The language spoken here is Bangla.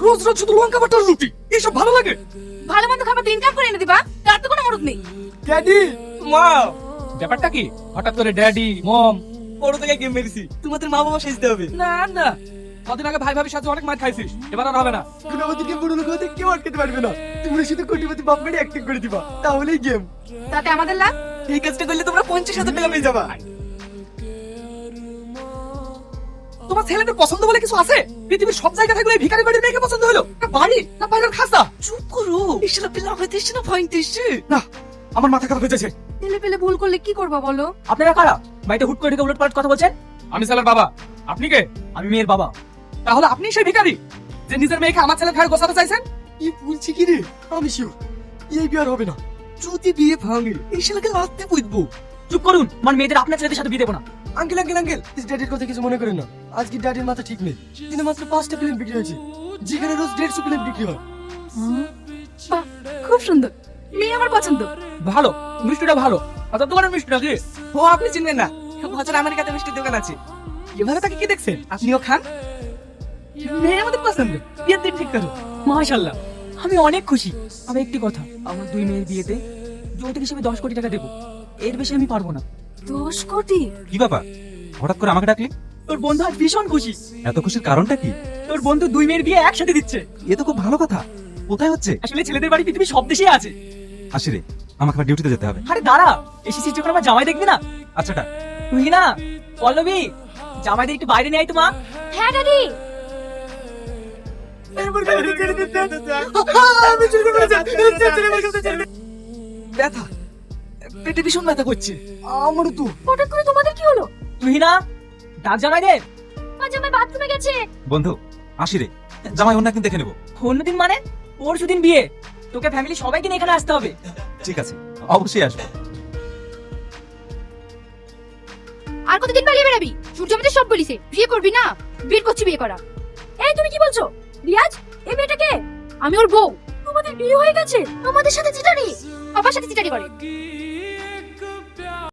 রোজ রোজ শুধু লঙ্কা বাটার রুটি এসব ভালো লাগে? ভালো মন্দ খাবার দিন কাম করে এনে দিবা, তার তো কোনো মরদ নেই। ড্যাডি, মা, ব্যাপারটা কি? হঠাৎ করে ড্যাডি মম? বড় থেকে গেম মেরেছি, তোমাদের মা বাবা সাজতে হবে। না না, কদিন আগে ভাই ভাবি সাথে অনেক মার খাইছিস, এবার আর হবে না। এখন আমাদেরকে বড় লোক হতে কেউ আটকাতে পারবে না। তোমরা শুধু কোটিপতি বাপ মেরে অ্যাক্টিং করে দিবা, তাহলেই গেম। তাতে আমাদের লাভ। এই কাজটা করলে তোমরা 50,000 টাকা পেয়ে যাবা। তোমার ছেলেদের পছন্দ বলে কিছু আছে? পৃথিবীর সব জায়গা থাকলে ভিখারি বাড়ির মেয়েকে পছন্দ হলো? না বাড়ি, না বাইরের খাসা? চুপ করো, এসব পেলে আমাদের দেশে না ভয় দেশে। না, আমার মাথা খারাপ হয়ে যাচ্ছে। ছেলে পেলে ভুল করলে কি করবা বলো? আপনারা কারা? বাড়িতে হুট করে ঢুকে উলট পালট কথা বলছেন। আমি ছেলের বাবা, আপনি কে? আমি মেয়ের বাবা। তাহলে আপনি সেই ভিখারি যে নিজের মেয়েকে আমার ছেলের ঘাড়ে বসাতে চাইছেন? কি বলছি কি রে? আমি শিওর এই বিয়ে আর হবে না। যদি বিয়ে ভাঙে এই শালাকে লাত্তে পুঁতবো। চুপ করুন, আমার মেয়েদের আপনার ছেলেদের সাথে বিয়ে দেবো না। আঙ্কেল আঙ্কেল আঙ্কেল, ড্যাডির কথা কিছু মনে করেন না। আজকে ড্যাডির মাথা ঠিক নেই। দিনে মাত্র 5টা প্লেন বিক্রি হয়েছে, যেখানে রোজ 150 প্লেন বিক্রি হয়। বাহ, খুব সুন্দর, মেয়ে আমার পছন্দ। ভালো, মিষ্টিটা ভালো। আচ্ছা তোমার মিষ্টিটা কি? ও আপনি চিনবেন না, বাজার আমেরিকাতে মিষ্টির দোকান আছে। এভাবে তাকে কি দেখছেন? আপনিও খান। মেয়ে আমাদের পছন্দ, বিয়ের দিন ঠিক করো। মাশাআল্লাহ, আমি অনেক খুশি। আমি একটি কথা, আমার 2 মেয়ের বিয়েতে যৌতুক হিসেবে 10 কোটি টাকা দেবো, এর বেশি আমি পারবো না। 10 কোটি? কি ব্যাপার, হঠাৎ করে আমাকে ডাকলি? তোর বন্ধু আজ ভীষণ খুশি। এত খুশির কারণটা কি? তোর বন্ধু 2 মেয়ের বিয়ে একসাথে দিচ্ছে। এ তো খুব ভালো কথা। কোথায় হচ্ছে? আসলে ছেলেদের বাড়ি পৃথিবীর সব দেশেই আছে। আসি রে, আমাকে আবার ডিউটিতে যেতে হবে। আরে দাঁড়া, এসেছিস যখন আমার জামাই দেখবি না? আচ্ছাটা তুই না পল্লবী, জামাইদের একটু বাইরে নিয়ে আয় তো মা। হ্যাঁ ড্যাডি। ব্যথা, পেটে ভীষণ ব্যথা করছে। আমারও তো। হঠাৎ করে তোমাদের কি হলো? তুই না ডাক জামাই দে। আজ আমার বাথরুমে গেছে। বন্ধু, আসি রে, জামাই অন্য একদিন দেখে নেবো। অন্যদিন মানে? পরশু দিন বিয়ে, তোকে ফ্যামিলি সবাইকে নিয়ে এখানে আসতে হবে। ঠিক আছে, অবশ্যই আসবো। আর কতদিন পালিয়ে বেড়াবি? সূর্য আমাদের সব বলিছে, বিয়ে করবি না? বিয়ে করছি, বিয়ে করা। এই তুমি কি বলছো? রিয়াজ, এই মেয়েটা কে? আমি ওর বউ। তোমাদের বিয়ে হয়ে গেছে? আমাদের সাথে চিটারি? বাবার সাথে চিটারি করে?